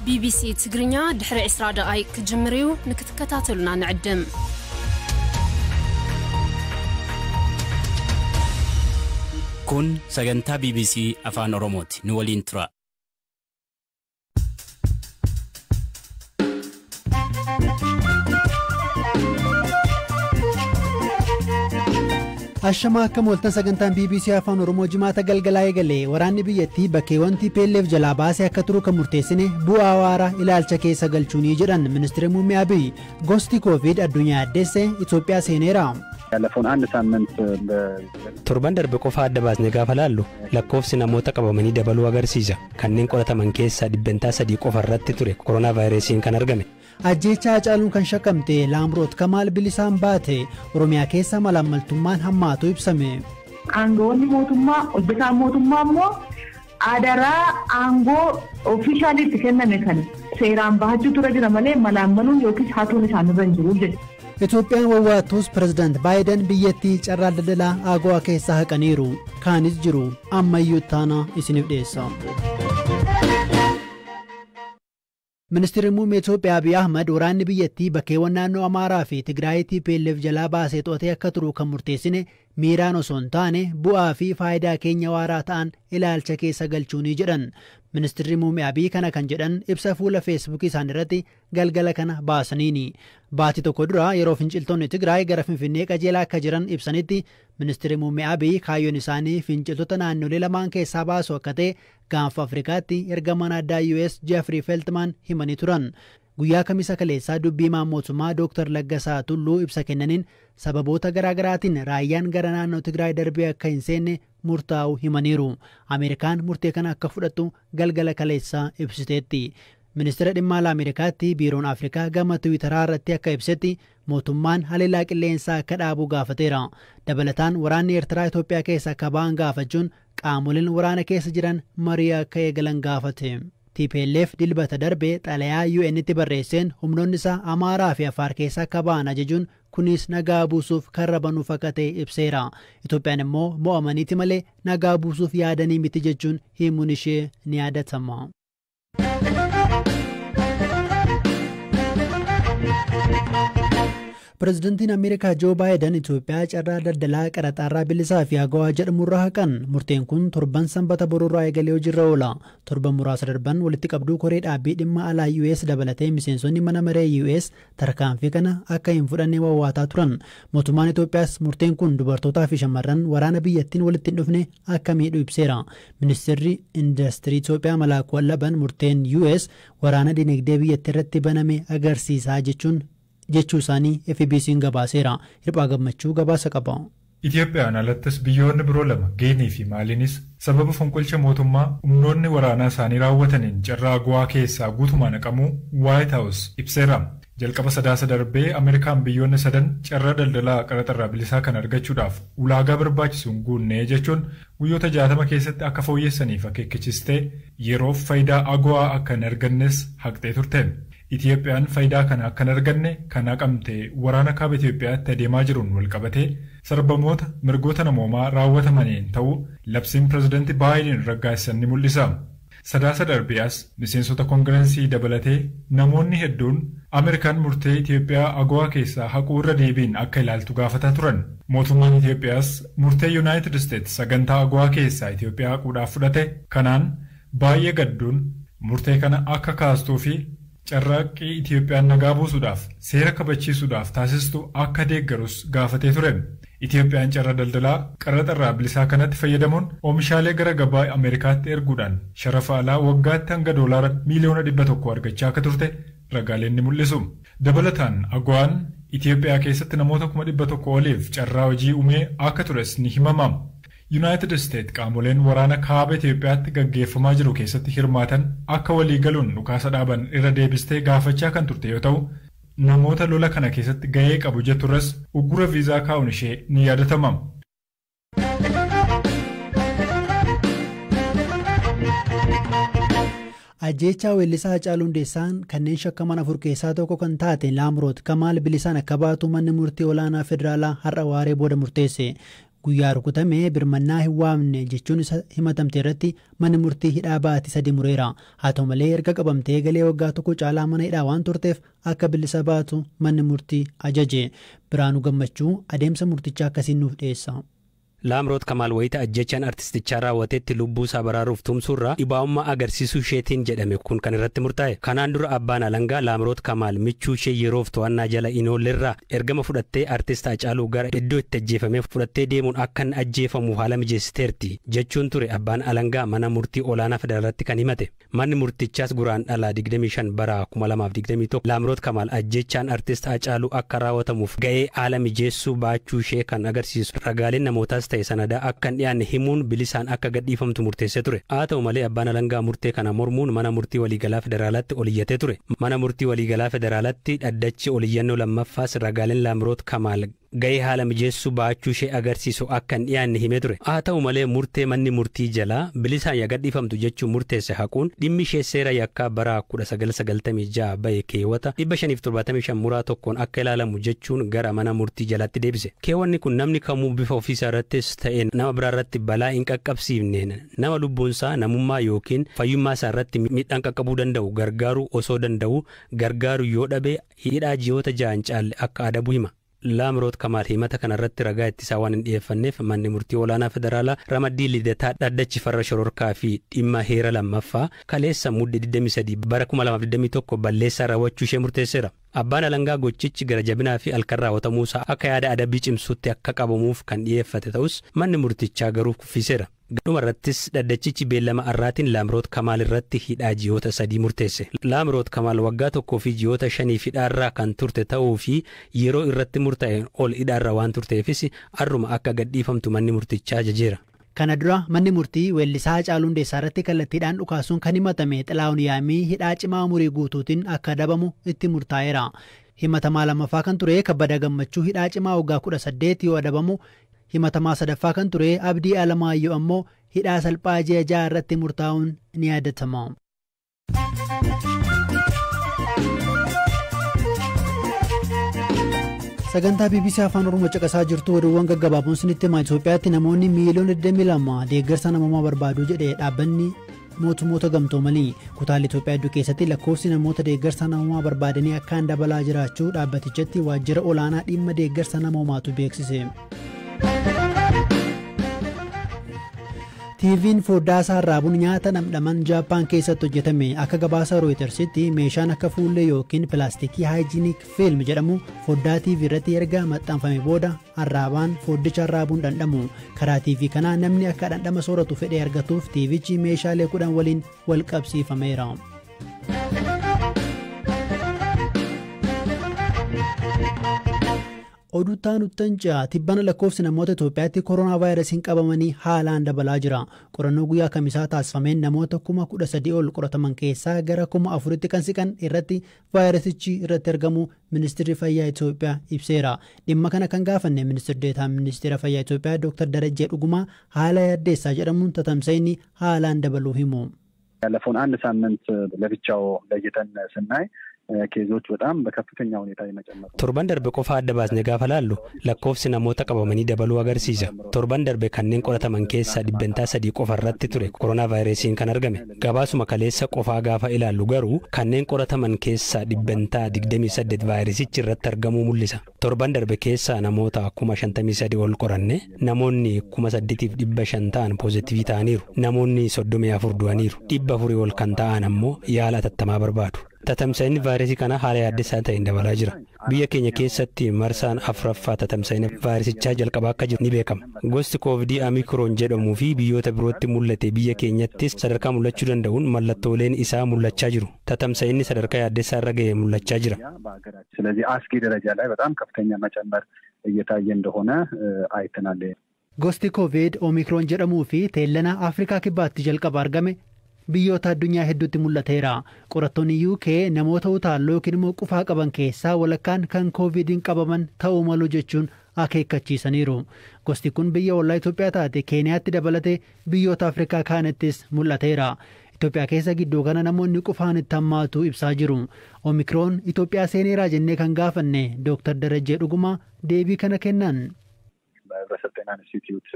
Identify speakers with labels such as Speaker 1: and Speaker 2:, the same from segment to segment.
Speaker 1: BBC تقرنيا دحر إسرائيل أي كجمريو نكتكتاتلنا نعدم.
Speaker 2: كون سجنتا BBC أفان أوروموت نولين ترا.
Speaker 3: Ashama akka mooltan sagantaan BBC Afaan Oromoo jimaata galgalaa eegalee waraanni biyyattii bakkeewwanti PLF jalaa baasee akka turu kan murteessine bu'aa waaraa ilaalcha keessa galchuunii jedhan ministeerri muummee Abiy gosti Covid addunyaa addeesse Itoophiyaa seeneera.
Speaker 4: Telefoon አንድ ሳምንት
Speaker 5: torban darbe qofa adda baasne gaafa laallu lakkoofsi namoota qabamanii dabaluu agarsiisa kanneen qorataman keessaa 3 qofa irratti ture koronaa vaayirasiin kan argame.
Speaker 3: Ajjeechaa Hacaaluun kan shakkamte Laamroot Kamaal bilisaan baate Oromiyaa keessa malaamaltummaan hammaatu ibsame.
Speaker 6: Aangoonni mootummaa hojjetaan mootummaa immoo adaraa aangoo ofiishaaliitti kenname kan seeraan bahachuu ture jira malee malaammaluun yookiin haatuun isaanii irra hin jiru jedhe.
Speaker 3: Itoophiyaan wawwaattus Pireezidaant Baayiden biyyattii carraa daldalaa AGOA keessaa haqaniiru. Kaanis jiru ammayyuu taana isiniif dhiyeessa. Ministeerri muummee Itoophiyaa Abiy Ahmad waraanni biyyattii bakkeewwan naannoo Amaaraa fi Tigraayitii PLF jalaa baasee to'atee akka turu kan murteessine miiraan osoo hin taane bu'aa fi faayidaa keenya waaraa ta'an ilaalcha keessa galchuunii jedhan. Ministeerri muummee Abiy kana kan jedhan ibsa fuula feesbuukii isaanii irratti galgala kana baasaniini. Baatii tokko dura yeroo finciltoonni Tigraay gara Finfinnee qajeelaa akka jiran ibsanitti ministeerri muummee Abiy kaayyoon isaanii finciltoota naannolee lamaan keessaa baasu akka ta'e gaanfa Afrikaatti ergamaan addaa US Jeffrey Feltman himanii turan. Guyyaa kamisa kaleessaa dubbii mootummaa Dr. Laggasaa Tulluu ibsa kennaniin sababoota garaagaraatiin raayyaan gara naannoo Tigraay darbee akka hin seenne murtaa'u himaniiru. Ameerikaan murtee kana akka fudhattu galgala kaleessaa ibsiteetti. Ministeera dhimma alaa Ameerikaatti biiroon Afrikaa gama Tiwiitaraa irratti akka ibsetti mootummaan haleellaa qilleensaa akka dhaabu gaafateera. Dabalataan waraanni Eertiraa Itoophiyaa keessa akka ba'an gaafachuun qaamoleen waraana keessa jiran marii akka eegalan gaafate. TPLF dilbata darbe xalayaa UN'tti barreesseen humnoonni isaa Amaaraa fi Afaar keessa akka ba'an ajajuun kunis nagaa buusuuf karra banuuf akka ta'e ibseera. Itoophiyaan immoo mo'amaniiti malee nagaa buusuuf yaadanii miti jechuun himuun ishee ni yaadatama. Pireezidaantiin Ameerikaa Joo Baayiden Itoophiyaa carraa daldalaa qaraxaarraa bilisaa fi AGOA jedhamurraa haqan. Murteen kun torban sanbata boruurraa eegalee hojiirra oola. Torban muraasa darban walitti qabduu koree dhaabbii dhimma alaa US dabalatee miseensonni mana maree US tarkaanfii kana akka hin fudhanne wawwaataa turan. Mootummaan Itoophiyaas murteen kun dubartootaa fi shamarran waraana biyyattiin walitti hin dhufne akka miidhu ibseera. Ministeerri Industirii Itoophiyaa Malaakuu Allaban murteen US waraana dinagdee biyyattii irratti baname agarsiisaa jechuu isaanii FBC'n gabaaseera. Hirphaa gammachuu gabaasa qaba.
Speaker 7: Itoophiyaan alattis biyyoonni biroo lama Geenii fi Maaliinis sababa fonqolcha mootummaa humnoonni waraanaa isaanii raawwataniin carraa AGOA keessaa guutumaan haqamuu White House ibseera. Jalqaba sadaasa darbee Ameerikaan biyyoonni sadan carraa daldalaa qaraxarraa bilisaa kan argachuudhaaf ulaagaa barbaachisuun guunnee jechuun guyyoota 60 keessatti akka fooyyessaniif akeekkachiistee yeroof faayidaa AGOA akka hin argannes haqxee turte. Itoophiyaan faayidaa kana akka hin arganne kan haqamte waraana kaaba Itoophiyaatti adeemaa jiruun walqabatee sarbamoota mirgoota namoomaa raawwatamaniin ta'uu labsiin pireezidaantii Baayiden raggaasisan ni mul'isa. Sadaasa darbees miseensota koongirensii dabalatee namoonni hedduun Ameerikaan murtee Itoophiyaa AGOA keessaa haquu irra deebiin akka ilaaltu gaafataa turan. Mootummaan Itoophiyaas murtee United States sagantaa AGOA keessaa Itoophiyaa haquudhaaf fudhate kanaan baay'ee gadduun murtee kana akka kaastuu fi carraaqqii Itoophiyaan nagaa buusuudhaaf seera kabachiisuudhaaf taasistu akka deeggarus gaafatee ture. Itoophiyaan carraa daldalaa qaraxarraa bilisaa kanatti fayyadamuun oomishaalee gara gabaa Ameerikaatti erguudhaan sharafa alaa waggaatti hanga doolaara miliyoona 100 argachaa akka turte ragaaleen ni mul'isu. Dabalataan AGOA'n Itoophiyaa keessatti namoota 100,000 oliif carraa hojii uumee akka tures ni himama. United States qaamoleen waraana kaaba Itoophiyaatti gaggeeffamaa jiru keessatti hirmaatan akka walii galuun dhukaasa dhaaban irra deebistee gaafachaa kan turte yoo ta'u namoota lola kana keessatti gahee qabu jetturras uggura viizaa kaa'uun ishee ni yaadatama.
Speaker 3: Ajjeechaa weellisaa Hacaaluu Hundeessaan kanneen shakkaman 4 keessaa tokko kan taate Laamroot Kamaal bilisaan akka baatu manni murtii olaanaa federaalaa har'a waaree booda murteesse. guyyaa rukutamee birmannaa hin waamne jechuun isa himatamte irratti manni murtii hidhaa baatii 3 mureera. Haa ta'u malee erga qabamtee galee waggaa tokko caalaa mana hidhaa waan turteef akka bilisa baatu manni murtii ajaje. Biraanuu Gammachuu adeemsa murtichaa akkasiin nuuf dhiyeessa.
Speaker 5: Laamroot Kamaal wayita ajjechaan artistichaa raawwateetti lubbuu isaa baraaruuf tumsuurraa dhibaa'ummaa agarsiisuu isheetiin jedhame kun kan irratti murtaa'e. Kanaan dura abbaan alangaa Laamroot Kamaal michuu ishee yeroof to'annaa jala hin oollerraa ergama fudhattee artist Haacaaluu gara iddoo itti ajjeefamee fudhattee deemuun akka hin ajjeefamu haala mijeessiteerti jechuun ture abbaan alangaa mana murtii olaanaa federaalaatti kan himate. Manni murtichaas guraandhala 25 bara 2021 Laamroot Kamaal ajjechaan artist Haacaaluu akka raawwatamuuf ga'ee haala mijeessuu baachuu ishee kan agarsiisu ragaaleen namootaas sanadaa akka hin dhiyaanne himuun bilisaan akka gadhiifamtu murteessee ture. Haa ta'u malee abbaan alangaa murtee kana mormuun mana murtii waliigalaa federaalaatti oliyyatee ture. Mana murtii waliigalaa federaalaatti dhaddachi oliyyannoo lammaffaas ragaaleen Laamroot Kamaal ga'ee haala mijeessuu baachuu ishee agarsiisu akka hin dhiyaanne himee ture. Haa ta'u malee murtee manni murtii jalaa bilisaan gadhiifamtu jechuun murteesse haquun dhimmi ishee seera yakkaa bara 1996 bahe keewwata 575 muraa tokkoon akka ilaalamu jechuun gara mana murtii jalaatti deebise. Keewwanni kun namni kamuu bifa ofiisaa irrattis ta'ee nama biraa irratti balaa hin qaqqabsiifne nama lubbuunsaa namummaa yookiin fayyummaa isaa irratti miidhaan qaqqabuu danda'u gargaaruu osoo danda'u gargaaru yoo dhabe hidhaa ji'oota 6 caalle akka adabu hima. Laamroot Kamaal himata kanarratti ragaa ittisaa waan hin dhiyeeffanneef manni murtii olaanaa federaalaa ramaddii lidataa dhaddachi farra shororkaa fi dhimma heera lammaffaa kaleessa mudde 23 bara 2021 balleessaa raawwachuu ishee murteesseera. Abbaan alangaa gochichi gara jabinaa fi alkan raawwatamuusaa akka yaada adabbii cimsuutti akka qabamuuf kan dhiyeeffate ta'us manni murtichaa garuu kuffiseera. Dhumarrattis dhaddachichi beellama arraatiin Laamroot Kamaal irratti hidhaa ji'oota 3 murteesse. Laamroot Kamaal waggaa 1 fi ji'oota 5 hidhaarraa kan turte ta'uu fi yeroo irratti murtaa'een ol hidhaarra waan turteefis arruma akka gadhiifamtu manni murtichaa ajajeera.
Speaker 3: Kana dura manni murtii weellisaa Haacaaluu Hundeessaa irratti kallattiidhaan dhukaasuun kan himatame Xilaa'uun Yaamii hidhaa cimaa umurii guutuutiin akka adabamu itti murtaa'eera. Himatamaa lammaffaa kan ture Kabbada Gammachuu hidhaa cimaa waggaa 18 yoo adabamu himatamaa sadaffaa kan ture Abdii Alamaayyoo ammoo hidhaa salphaa ji'a 6 irratti murtaa'uun ni yaadatama. Sagantaa BBC Afaan Oromoo caqasaa jirtu oduuwwan gaggabaaboon isinitti himaa Itoophiyaatti namoonni miiliyoona 22 deeggarsa namummaa barbaadu jedhee dhaabbanni mootummoota gamtoomanii kutaalee Itoophiyaa hedduu keessatti lakkoofsi namoota deeggarsa namummaa barbaadanii akkaan dabalaa jiraachuu dhaabbatichatti waajjira olaanaa dhimma deeggarsa namummaatu beeksise. TV'n foddaa isaa raabuun nyaata dhamdhaman Jaappaan keessatti hojjetame akka gabaasa Rooyitersitti meeshaan akka fuullee yookiin pilaastikii haayijiinik fiilm jedhamu foddaa TV irratti erga maxxanfame booda arraabaan foddicha arraabuun dhandhamu. Karaa TV kanaa namni akka dhandhama sooratu fedhee argatuuf TVchi meeshaalee 10 waliin wal qabsiifameera. Oduutaan Uttancaa tibbana lakkoofsi namoota Itoophiyaatti koronaa vaayirasiin qabamanii haalaan dabalaa jira. Qorannoo guyyaa kamisaa taasifameen namoota 13,000 ol qorataman keessaa gara 4,000 kan siqan irratti vaayirasichi irratti argamu Ministeerri Fayyaa Itoophiyaa ibseera. Dhimma kana kan gaafanne Ministeerri Deetaan Ministeera Fayyaa Itoophiyaa Dr. Darajjee Dhugumaa haala yaaddeessaa jedhamuun tatamsa'inni haalaan dabaluu himu.
Speaker 4: ያለፈውን አንድ ሳምንት ለብቻው ለይተን ስናይ ኬዞች በጣም በከፍተኛ ሁኔታ የመጨመር
Speaker 5: torban darbe qofa adda baasne gaafa laallu lakkoofsi namoota qabamanii dabaluu agarsiisa. Torban darbe kanneen qorataman keessaa 3% qofa irratti ture koronaa vaayirasiin kan argame. Gabaasuma kaleessa qofaa gaafa ilaallu garuu kanneen qorataman keessaa 28% vaayirasichi irratti argamuu mul'isa. Torban darbe keessaa namoota 53,000 ol qoranne namoonni 8,500 ta'an poozitivii ta'aniiru. Namoonni 34 du'aniiru. 400 ol kan ta'an ammoo yaala atattamaa barbaadu. Tatamsa'inni vaayirasii kana haala yaaddeessaa ta'een dabalaa jira. Biyya keenya keessatti marsaan afuraffaa tatamsa'inni vaayirasichaa jalqabaa akka jiru ni beekama. Gosti koovidii Omikron jedhamuu fi biyyoota birootti mul'ate biyya keenyattis sadarkaa mul'achuu danda'uun mallattooleen isaa mul'achaa jiru. Tatamsa'inni sadarkaa yaaddeessaa irra ga'ee mul'achaa jira.
Speaker 4: ስለዚህ አስጊ ደረጃ ላይ በጣም ከፍተኛ መጨመር እየታየ እንደሆነ አይተናል።
Speaker 3: Gosti Covid Omikron jedhamuu fi teellana Afrikaa kibbaatti jalqaba argame biyyoota addunyaa hedduutti mul'ateera. Qorattoonni UK namoota utaalloo yookiin immoo qufaa qaban keessaa walakkaan kan Covidiin qabaman ta'uu malu jechuun akeekkachiisaniiru. Gosti kun biyya ollaa Itoophiyaa taate Keeniyaatti dabalatee biyyoota Afrikaa kaanittis mul'ateera. Itoophiyaa keessa gidduu kana namoonni qufaan itti hammaatu ibsaa jiru. Omikroon Itoophiyaa seeneeraa jennee kan gaafanne Dr. Darajjee Dhugumaa deebii kana kennan.
Speaker 4: ህብረተሰብ ጤና ኢንስቲትዩት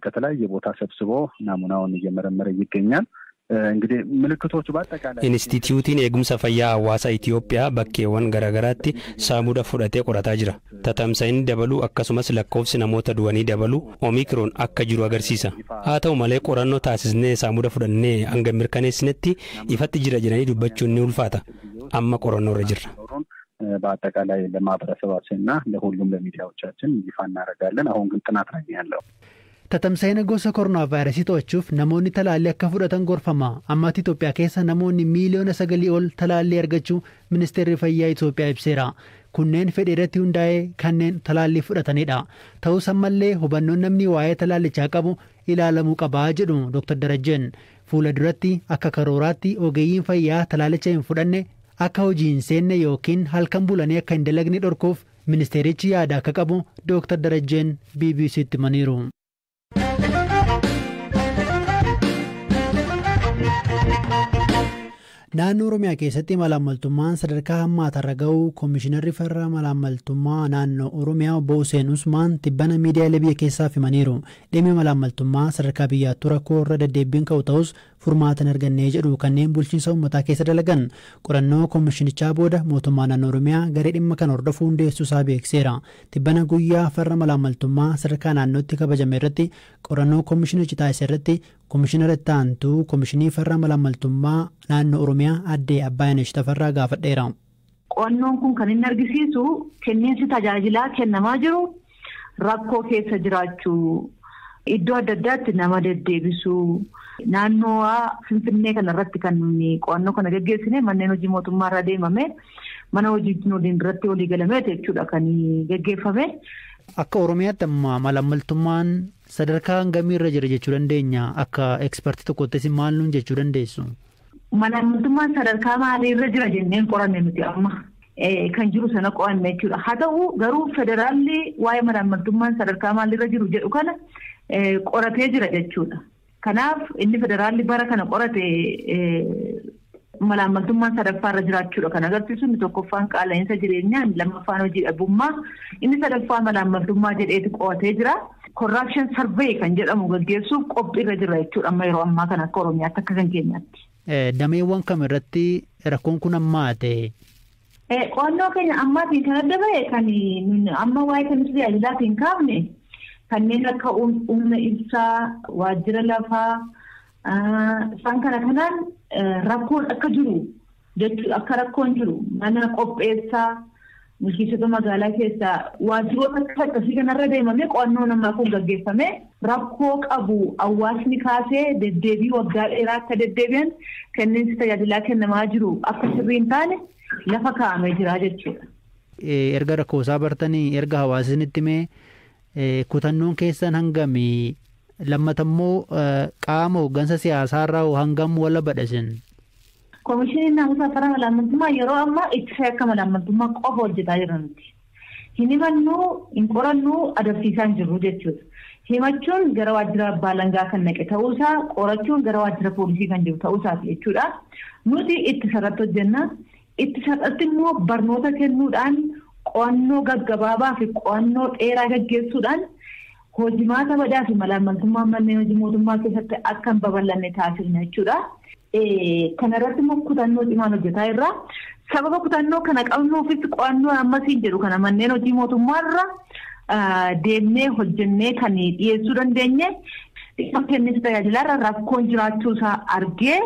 Speaker 4: ከተለያየ ቦታ ሰብስቦ ናሙናውን እየመረመረ ይገኛል። እንግዲህ ምልክቶቹ በአጠቃላይ
Speaker 5: ኢንስቲትዩቲን ኤጉምሳ ፈያ ሐዋሳ ኢትዮጵያ bakkeewwan garaagaraatti saamuda fudhatee qorataa jira. Tatamsa'inni dabaluu akkasumas lakkoofsi namoota du'anii dabaluu omikroon akka jiru agarsiisa. Haa ta'u malee qorannoo taasisnee saamuda fudhannee hanga mirkaneessinetti ifatti jira jedhanii dubbachuun ni ulfaata. Amma qorannoo irra jirra.
Speaker 4: በአጠቃላይ ለማህበረሰባችንና ለሁሉም ለሚዲያዎቻችን ይፋ እናደርጋለን። አሁን ግን ጥናት ላይ ያለው
Speaker 3: Tatamsa'ina gosa koronaa vaayirasii to'achuuf namoonni talaallii akka fudhatan gorfama. Ammaatti Itoophiyaa keessa namoonni miiliyoona 9 ol talaallii argachuu ministeerri fayyaa Itoophiyaa ibseera. Kunneen fedhii irratti hundaa'ee kanneen talaallii fudhatanidha. Ta'us ammallee hubannoon namni waa'ee talaallichaa qabu ilaalamuu qaba jedhu Dr. Darajeen. Fuula duratti akka karooraatti ogeeyyiin fayyaa talaallicha hin fudhanne akka hojii hin seenne yookiin halkan bulanii akka hin dalagne dhorkuuf ministeerichi yaada akka qabu Dr. Darajeen BBC'tti himaniiru. Naannoo Oromiyaa keessatti malaammaltummaan sadarkaa hammaatarra ga'uu Koomishinarri Farra Malaammaltummaa Naannoo Oromiyaa Obbo Hussein Usmaan tibbana miidiyaalee biyya keessaaf himaniiru. Dhimmi malaammaltummaa sadarkaa biyyaattuu rakkoo irra deddeebiin ka'u ta'us furmaatan argannee jedhu kanneen bulchiinsa uummataa keessa dalagan. Qorannoo koomishinichaa booda mootummaa naannoo Oromiyaa garee dhimma kan hordofu hundeessuusaa beekseera. Tibbana guyyaa farra malaammaltummaa sadarkaa naannootti kabajame irratti qorannoo koomishinichi taasise irratti Koomishinara itti aantuu Koomishinii Farra Malaammaltummaa Naannoo Oromiyaa Addee Abbaayanesh Tafarraa gaafadheera.
Speaker 6: Qorannoon kun kan inni argisiisu kenniinsi tajaajilaa kennamaa jiru rakkoo keessa jiraachuu, iddoo adda addaatti nama deddeebisuu, naannoo Finfinnee kanarratti kan qo'annoo kana gaggeessine manneen hojii mootummaa irra deemame mana hojii irratti walii galame jechuudha kan gaggeeffame.
Speaker 3: Akka Oromiyaatti amma malaammaltummaan sadarkaa hangamii irra jira jechuu dandeenya. Akka ekspertii tokkottis maal nuun jechuu dandeessu?
Speaker 6: Malaammaltummaan sadarkaa maalii irra jira jenneen qoranne nuti amma kan jiru sana qo'anne jechuudha. Haa ta'u garuu federaalli waa'ee malaammaltummaan sadarkaa maalii irra jiru jedhu kana qoratee jira jechuudha. Kanaaf inni federaalli bara kana qorate malaammaltummaan sadaffaa irra jiraachuudha kan agarsiisu. Inni tokkoffaan qaala'insa jireenyaa, inni lammaffaan hojii dhabummaa, inni sadaffaan malaammaltummaa jedheeti qo'atee jira. Corruption survey kan jedhamu gaggeessuuf qophii irra jira jechuudha amma yeroo ammaa kana akka Oromiyaatti akka kan keenyaatti.
Speaker 3: Dameewwan kam irratti rakkoon kun ammaate?
Speaker 6: Qo'annoo keenya ammaatiin kan adda ba'e kan amma waa'ee kan tajaajilaatiin kaafne kanneen akka humna ibsaa, waajjira lafaa, isaan kanaan rakkoon akka jiru jechuudha. Akka rakkoon jiru mana qopheessaa, bulchiinsota magaalaa keessaa waajjiroota akkasii kanarra deemamee qo'annoo namaa kun gaggeeffame rakkoo qabu hawaasni kaasee deddeebii waggaa dheeraa akka deddeebi'an kenniinsi tajaajilaa kennamaa jiru akka sirriin taane lafa kaa'amee jira jechuudha.
Speaker 3: Erga rakkoosaa bartanii erga hawaasnitti mee kutannoon keessan hangamii lammatammoo qaama hooggansa siyaasaarraa hangam wala badhasin?
Speaker 6: Koomishiniin naamusa farra malaammaltummaa yeroo ammaa ittisa akka malaammaltummaa qofa hojjetaa jiranti. Hin himannuu, hin qorannuu agarsiisaa hin jirru jechuudha. Himachuun gara waajjira abbaa alangaa kan naqe ta'uusaa, qorachuun gara waajjira poolisii kan jiru ta'uusaati jechuudha. Nuti ittisa irratti hojjenna. Ittisa irratti immoo barnoota kennuudhaan qo'annoo gaggabaabaa fi qo'annoo dheeraa gaggeessuudhaan hojimaata badaa fi malaammaltummaa manneen hojii mootummaa keessatti akka hin babal'anne taasifna jechuudha. Kanarratti immoo kutannoo cimaan hojjetaa irraa sababa kutannoo kana qabnuufis qo'annoo ammasiin jedhu kana manneen hojii mootummaarra deemnee hojjennee kan dhiyeessuu dandeenye kenniinsa tajaajilaarra rakkoon jiraachuusaa argee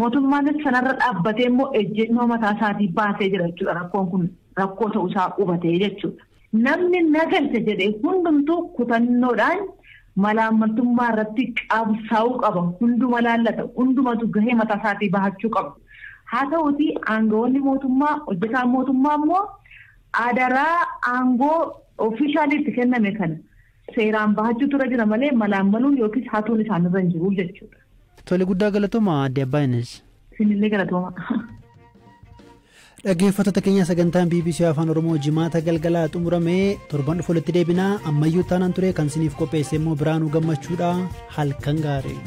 Speaker 6: mootummaanis sanarra dhaabbatee immoo ejjennoo mataa isaatii baasee jira jechuudha. Rakkoon kun rakkoo ta'uusaa hubatee jechuudha. Namni nagalcha jedhee hundumtuu kutannoodhaan malaammaltummaa irratti qabsaa'uu qaba. Hunduma laallata. Hundumatu gahee mataa isaatii bahachuu qaba. Haa ta'uuti aangawoonni mootummaa hojjetaan mootummaa immoo adaraa aangoo ofiishaaliitti kenname kana seeraan bahachuu tura jira malee malaammaluun yookiis hatuun isaanirra hin jiru jechuudha.
Speaker 3: Tole guddaa galatooma Addee Abbaayanesh.
Speaker 6: Isinillee galatooma.
Speaker 3: Dhaggeeffattoota keenya sagantaan BBC Afaan Oromoo jimaata galgalaa xumuramee torban dhufu walitti deebinaa ammayyuu taanaan ture kan isiniif qopheesse immoo Biraanuu Gammachuudha. Halkan gaarii.